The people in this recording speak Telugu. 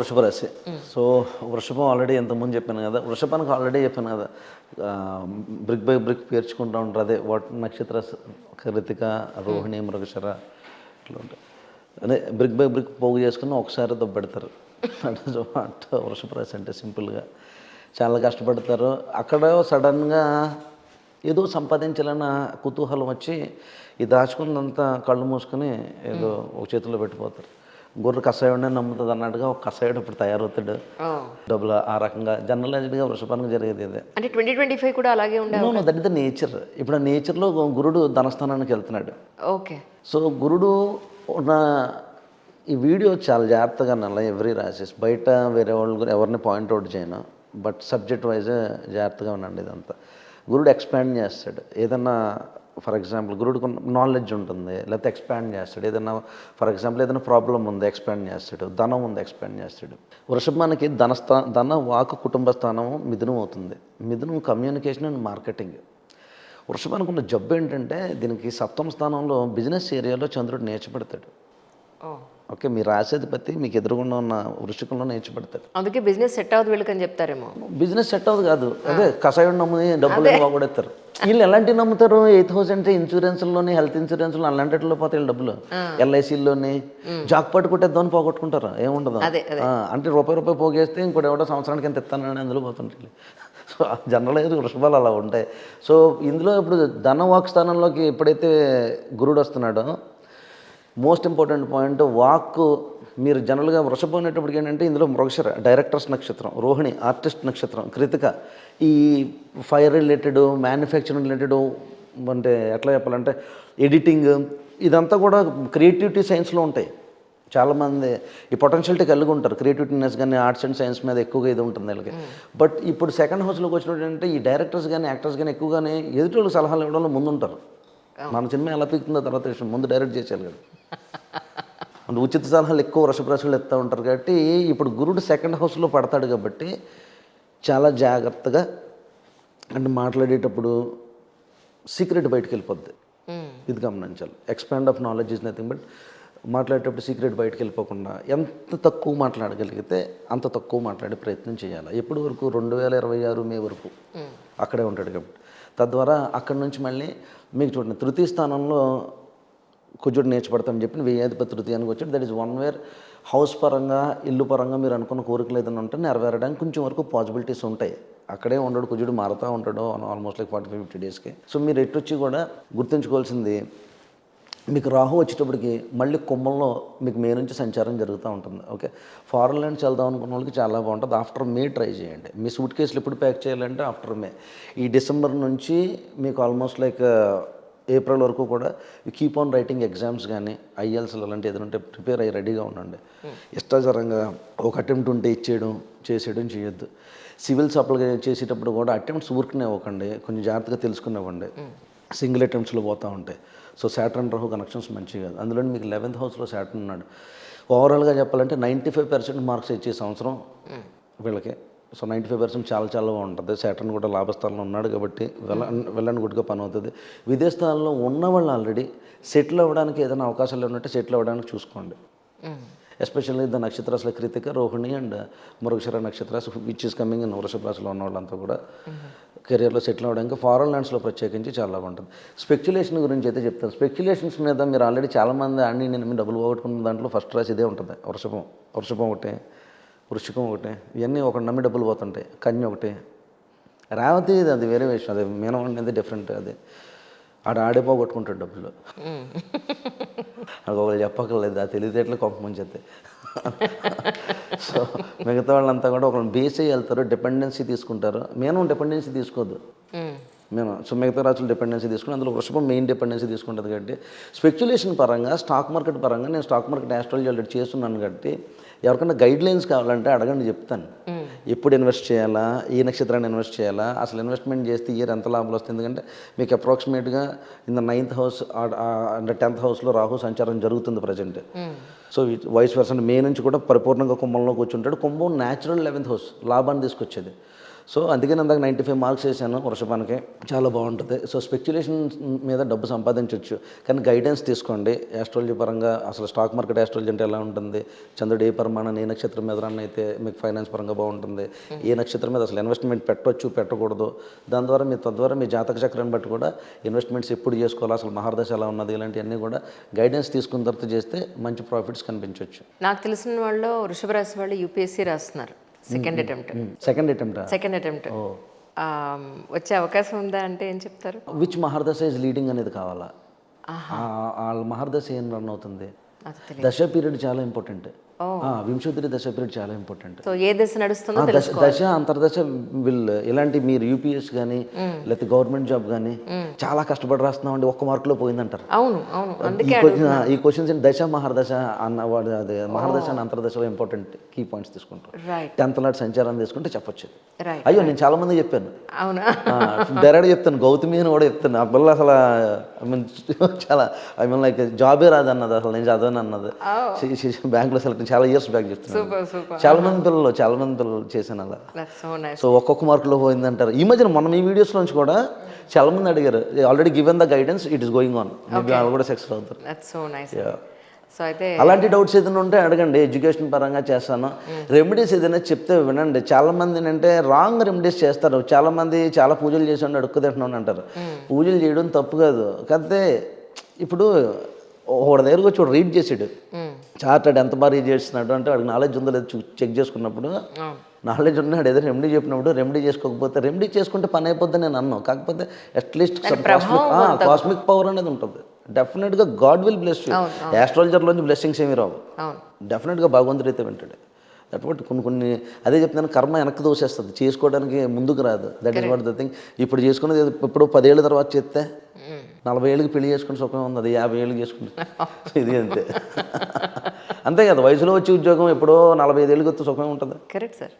వృషభ రాశి. సో వృషభం ఆల్రెడీ ఇంతకుముందు చెప్పాను కదా, వృషభానికి ఆల్రెడీ చెప్పాను కదా, బ్రిక్ బై బ్రిక్ పేర్చుకుంటూ ఉంటారు. అదే వాటి నక్షత్ర కృతిక, రోహిణి, మృగశిర ఇట్లా ఉంటాయి. అదే బ్రిక్ బై బ్రిక్ పోగు చేసుకుని ఒకసారి దొబ్బెడతారు. అంటే వృషభ రాశి అంటే సింపుల్గా చాలా కష్టపడతారు. అక్కడ సడన్గా ఏదో సంపాదించాలన్న కుతూహలం వచ్చి ఈ దాచుకున్నంతా కళ్ళు మూసుకొని ఏదో ఒక చేతిలో పెట్టిపోతారు. గొర్రె కషాయుడినే నమ్ముతుంది అన్నట్టుగా ఒక కషాయుడు ఇప్పుడు తయారవుతాడు. డబ్బులు ఆ రకంగా జనరలైజ్డ్గా వృషభానికి జరిగేది ఇదే. అంటే 2025 కూడా అలాగే ఉండే. That is the nature. ఇప్పుడు ఆ నేచర్లో గురుడు ధనస్థానానికి వెళ్తున్నాడు. ఓకే. సో గురుడు ఉన్న ఈ వీడియో చాలా జాగ్రత్తగా నల్ల ఎవ్రీ రాసేసి బయట వేరే వాళ్ళు ఎవరిని పాయింట్అవుట్ చేయను, బట్ సబ్జెక్ట్ వైజ్ జాగ్రత్తగా ఉండండి. ఇదంతా గురుడు ఎక్స్పాండ్ చేస్తాడు. ఏదన్నా ఫర్ ఎగ్జాంపుల్ గురుడికి నాలెడ్జ్ ఉంటుంది, లేకపోతే ఎక్స్పాండ్ చేస్తాడు. ఏదైనా ఫర్ ఎగ్జాంపుల్ ఏదైనా ప్రాబ్లం ఉంది ఎక్స్పాండ్ చేస్తాడు, ధనం ఉంది ఎక్స్పాండ్ చేస్తాడు. వృషభానికి ధన వాక్ కుటుంబ స్థానం మిథునం అవుతుంది. మిథునం కమ్యూనికేషన్ అండ్ మార్కెటింగ్. వృషభానికి ఉన్న జబ్బు ఏంటంటే దీనికి సప్తమ స్థానంలో బిజినెస్ ఏరియాలో చంద్రుడు నేర్చబడతాడు. ఓకే, మీరు రాసేధిపతి మీకు ఎదురుగుండా ఉన్న వృషికంలో నేర్చబడతాడు. అందుకే బిజినెస్ సెట్ అవ్వదు వీళ్ళకని చెప్తారేమో. బిజినెస్ సెట్ అవ్వదు కాదు, అదే కషాయం నమ్ముని డబ్బులు బాగుపడతారు. వీళ్ళు ఎలాంటివి నమ్ముతారు? 8,000 ఇన్సూరెన్స్లోని, హెల్త్ ఇన్సూరెన్స్లో అలాంటిలో పోతాయి వీళ్ళు డబ్బులు. ఎల్ఐసీలోని జాక్ పట్టు కొట్టేద్దామని పోగొట్టుకుంటారు. ఏముండదు. అంటే రూపాయి పోగేస్తే ఇంకోటి ఎవడో సంవత్సరానికి ఎంత ఇస్తానని అందులో పోతుంటారు. సో జనరల్గా వృషభాలు అలా ఉంటాయి. సో ఇందులో ఇప్పుడు ధనవాక్ స్థానంలోకి ఎప్పుడైతే గురుడు వస్తున్నాడో మోస్ట్ ఇంపార్టెంట్ పాయింట్ వాక్. మీరు జనరల్గా వృషభం అనేటప్పటికి ఏంటంటే ఇందులో మృగశిర డైరెక్టర్స్ నక్షత్రం, రోహిణి ఆర్టిస్ట్ నక్షత్రం, కృతిక ఈ ఫైర్ రిలేటెడ్, మ్యానుఫ్యాక్చరింగ్ రిలేటెడ్, అంటే ఎట్లా చెప్పాలంటే ఎడిటింగ్, ఇదంతా కూడా క్రియేటివిటీ సైన్స్లో ఉంటాయి. చాలామంది ఈ పొటెన్షియలిటీ కలిగి ఉంటారు. క్రియేటివిటీనెస్ కానీ ఆర్ట్స్ అండ్ సైన్స్ మీద ఎక్కువగా ఇది ఉంటుంది వీళ్ళకి. బట్ ఇప్పుడు సెకండ్ హౌస్లోకి వచ్చినట్టు అంటే ఈ డైరెక్టర్స్ కానీ యాక్టర్స్ కానీ ఎక్కువగానే ఎదుటి వాళ్ళకి సలహాలు ఇవ్వడంలో ముందుంటారు. మన సినిమా ఎలా పీకుతుందో తర్వాత విషయం, ముందు డైరెక్ట్ చేసేయాలి కదా. అంటే ఉచిత సలహాలు ఎక్కువ వృషభ రాశులు ఇస్తూ ఉంటారు. కాబట్టి ఇప్పుడు గురుడు సెకండ్ హౌస్లో పడతాడు కాబట్టి చాలా జాగ్రత్తగా అంటే మాట్లాడేటప్పుడు సీక్రెట్ బయటకు వెళ్ళిపోద్ది. ఇది గమనించాలి. Expand of knowledge is nothing but మాట్లాడేటప్పుడు సీక్రెట్ బయటకు వెళ్ళిపోకుండా ఎంత తక్కువ మాట్లాడగలిగితే అంత తక్కువ మాట్లాడే ప్రయత్నం చేయాలి. ఎప్పటి వరకు 2026 మే వరకు అక్కడే ఉంటాడు కాబట్టి తద్వారా అక్కడి నుంచి మళ్ళీ మీకు చూడండి తృతీయ స్థానంలో కుజుడు నేర్చబడతామని చెప్పి వ్యయాధిపతి తృతీయానికి వచ్చాడు. That is one wear house పరంగా, ఇల్లు పరంగా మీరు అనుకున్న కోరికలు ఏదైనా ఉంటే నెరవేరడానికి కొంచెం వరకు పాసిబిలిటీస్ ఉంటాయి. అక్కడే ఉండడు, కుజుడు మారుతూ ఉంటాడు ఆల్మోస్ట్ లైక్ 45-50 డేస్కి. సో మీరు ఎట్టొచ్చి కూడా గుర్తుంచుకోవాల్సింది, మీకు రాహు వచ్చేటప్పటికి మళ్ళీ కుంభంలో మీకు మే నుంచి సంచారం జరుగుతూ ఉంటుంది. ఓకే, ఫారెన్ ల్యాండ్స్ వెళ్దాం అనుకున్న వాళ్ళకి చాలా బాగుంటుంది. ఆఫ్టర్ మే ట్రై చేయండి. మీ సూట్ కేసులు ఎప్పుడు ప్యాక్ చేయాలంటే ఆఫ్టర్ మే. ఈ డిసెంబర్ నుంచి మీకు ఆల్మోస్ట్ లైక్ ఏప్రిల్ వరకు కూడా కీప్ ఆన్ రైటింగ్ ఎగ్జామ్స్ కానీ ఐఎల్స్ అలాంటి ఏదైనా ఉంటే ప్రిపేర్ అయ్యి రెడీగా ఉండండి. ఇష్టాచారంగా ఒక అటెంప్ట్ ఉంటే చేసేయడం చేయొద్దు. సివిల్స్ అప్లై చేసేటప్పుడు కూడా అటెంప్ట్స్ ఊరికనే ఇవ్వకండి, కొంచెం జాగ్రత్తగా తెలుసుకునివ్వండి. సింగిల్ అటెంప్ట్స్లో పోతూ ఉంటాయి. సో శాటర్న్ రాహు కనెక్షన్స్ మంచిగా కాదు. అందులో మీకు 11th హౌస్లో శాటర్న్ ఉన్నాడు. ఓవరాల్గా చెప్పాలంటే 95% మార్క్స్ ఇచ్చే సంవత్సరం వీళ్ళకి. సో 95% చాలా బాగుంటుంది. శాటర్న్ కూడా లాభస్థానంలో ఉన్నాడు కాబట్టి వెళ్ళని గుడ్గా పని అవుతుంది. విదేశాల్లో ఉన్న వాళ్ళు ఆల్రెడీ సెటిల్ అవ్వడానికి ఏదైనా అవకాశాలు ఉన్నట్టే సెటిల్ అవ్వడానికి చూసుకోండి. ఎస్పెషల్లీ ద నక్షత్రాల Krittika, Rohini and Mrigashira nakshatras which is coming in Vrishabha రాశిలో ఉన్న వాళ్ళంతా కూడా కెరియర్లో సెటిల్ అవ్వడానికి ఫారెన్ ల్యాండ్స్లో ప్రత్యేకించి చాలా బాగుంటుంది. స్పెక్యులేషన్ గురించి అయితే చెప్తాను. స్పెక్యులేషన్స్ మీద మీరు ఆల్రెడీ చాలామంది నేను డబ్బులు పోగొట్టుకున్న దాంట్లో ఫస్ట్ రాశి ఇదే ఉంటుంది. వృషభం ఒకటే, వృశ్చికం ఒకటే, ఇవన్నీ ఒకటి నమ్మి డబ్బులు పోతుంటాయి. కన్య ఒకటి, రేవతి అది వేరే విషయం. అది మీనం అనేది డిఫరెంట్. అది ఆడే పోగొట్టుకుంటాడు డబ్బులు. అది ఒకళ్ళు చెప్పక్కర్లేదు, ఆ తెలివితేటలు కొంప ముంచేస్తే. సో మిగతా వాళ్ళంతా కూడా ఒకళ్ళు బేస్ అయ్యి వెళ్తారు, డిపెండెన్సీ తీసుకుంటారు. మీనం డిపెండెన్సీ తీసుకోవద్దు. సో మిగతా రాజులు డిపెండెన్సీ తీసుకుని అందులో వృషభం మెయిన్ డిపెండెన్సీ తీసుకుంటుంది. కాబట్టి స్పెక్యులేషన్ పరంగా, స్టాక్ మార్కెట్ పరంగా నేను స్టాక్ మార్కెట్ ఆస్ట్రాలజీ ఆల్రెడీ చేస్తున్నాను కాబట్టి ఎవరికైనా గైడ్ లైన్స్ కావాలంటే అడగండి, చెప్తాను. ఎప్పుడు ఇన్వెస్ట్ చేయాలా, ఏ నక్షత్రాన్ని ఇన్వెస్ట్ చేయాలా, అసలు ఇన్వెస్ట్మెంట్ చేస్తే ఇయర్ ఎంత లాభాలు వస్తుంది. ఎందుకంటే మీకు అప్రాక్సిమేట్గా in the 9th house and 10th హౌస్లో రాహు సంచారం జరుగుతుంది ప్రజెంట్. సో వైస్ వర్సన్ మే నుంచి కూడా పరిపూర్ణంగా కుంభంలోకి వచ్చి ఉంటాడు. కుంభం న్యాచురల్ 11th హౌస్ లాభాన్ని తీసుకొచ్చేది. సో అందుకని అందాక 95 మార్క్స్ వేసాను వృషభానికి, చాలా బాగుంటుంది. సో స్పెక్యులేషన్ మీద డబ్బు సంపాదించవచ్చు, కానీ గైడెన్స్ తీసుకోండి. ఆస్ట్రాలజీ పరంగా అసలు స్టాక్ మార్కెట్ ఆస్ట్రాలజీ అంటే ఎలా ఉంటుంది, చంద్రుడు ఏ పరిమాణం ఏ నక్షత్రం మీద రన్ అయితే మీకు ఫైనాన్స్ పరంగా బాగుంటుంది, ఏ నక్షత్రం మీద అసలు ఇన్వెస్ట్మెంట్ పెట్టవచ్చు పెట్టకూడదు, దాని ద్వారా తద్వారా మీ జాతక చక్రాన్ని బట్టి కూడా ఇన్వెస్ట్మెంట్స్ ఎప్పుడు చేసుకోవాలి, అసలు మహర్దశ ఎలా ఉన్నది, ఇలాంటివన్నీ కూడా గైడెన్స్ తీసుకున్న తర్వాత చేస్తే మంచి ప్రాఫిట్స్ కనిపించవచ్చు. నాకు తెలిసిన వాళ్ళు వృషభ రాశి వాళ్ళు యూపీఎస్సీ రాస్తున్నారు సెకండ్ అటెంప్ట్. సెకండ్ అటెంప్ట్ వచ్చే అవకాశం ఉందా అంటే ఏం చెప్తారు? విచ్ మహర్దశ ఇస్ లీడింగ్ అనేది కావాలా, వాళ్ళ మహర్దశ ఏం రన్ అవుతుంది, దశ పీరియడ్ చాలా ఇంపార్టెంట్. వింశోత్తరి దశ పీరియడ్ చాలా ఇంపార్టెంట్. సో ఏ దశ నడుస్తుందో దశ అంతర్దశ ఇలాంటి మీరు యూపీఎస్ కానీ లేకపోతే గవర్నమెంట్ జాబ్ కానీ చాలా కష్టపడి రాస్తున్నామండి, ఒక్క మార్కులో పోయిందంటారు. అవును అవును, అందుకే ఈ క్వశ్చన్స్ దశ మహర్దశ అన్నవాడు, అదే మహర్దశ అని అంతర్దశలో ఇంపార్టెంట్ కీ పాయింట్స్ తీసుకుంటారు. 10th లాట్ సంచారం తీసుకుంటే చెప్పొచ్చు. అయ్యో నేను చాలా మంది చెప్పాను, అవునా, డైరెక్ట్ చెప్తాను, గౌతమి అని కూడా చెప్తాను. ఆ పిల్ల అసలు చాలా లైక్ జాబే రాదన్నది, అసలు నేను చదవను అన్నది, బ్యాంకులో సెలెక్ట్ చాలా ఇయర్స్ బ్యాక్ చెప్తున్నాను. చాలా మంది పిల్లలు చేశాను అలా. సో ఒక్కొక్క మార్కులో పోయిందంటారు. ఈ మధ్యన మొన్న మీ వీడియోస్ నుంచి కూడా చాలా మంది అడిగారు, already given the guidance, it is going on, maybe వాళ్ళు కూడా సక్సెస్ అవుతారు. అలాంటి డౌట్స్ ఏదైనా ఉంటే అడగండి, ఎడ్యుకేషన్ పరంగా చేస్తాను. రెమెడీస్ ఏదైనా చెప్తే వినండి. చాలా మంది అంటే రాంగ్ రెమెడీస్ చేస్తారు. చాలా మంది చాలా పూజలు చేసి అడుక్కు తింటున్నాను అంటారు. పూజలు చేయడం తప్పు కాదు, కాకపోతే ఇప్పుడు ఒకటి దగ్గరకు వచ్చి రీడ్ చేసాడు, చార్టెడ్ ఎంత బాగా రీడ్ చేస్తున్నాడు అంటే వాడికి నాలెడ్జ్ ఉందో లేదో చెక్ చేసుకున్నప్పుడు నాలెడ్జ్ ఉన్నాడు. ఏదో రెమెడీ చెప్పినప్పుడు రెమెడీ చేసుకోకపోతే, రెమెడీ చేసుకుంటే పని అయిపోద్ది నేను అన్నాను. కాకపోతే అట్లీస్ట్ కాస్మిక్ పవర్ అనేది ఉంటుంది. డెఫినెట్గా గాడ్ విల్ బ్లెస్ యూ. ఆస్ట్రాలజర్లోంచి బ్లెస్సింగ్స్ ఏమి రావు, డెఫినెట్గా భగవంతుడు అయితే వింటాడు. దట్ వాట్ కొన్ని అదే చెప్తున్నాను, కర్మ వెనక్కి దోసేస్తుంది, చేసుకోవడానికి ముందుకు రాదు. That is what the thing. ఇప్పుడు చేసుకున్నది ఇప్పుడు 10 ఏళ్ళ తర్వాత చేస్తే 40 ఏళ్ళకి పెళ్లి చేసుకుని సుఖం ఉంది, అది 50 ఏళ్ళకి చేసుకుంటే ఇది అంతే. అంతే కదా, వయసులో వచ్చి ఉద్యోగం ఎప్పుడో 45 ఏళ్ళకి వస్తే సుఖం ఉంటుంది. Correct sir.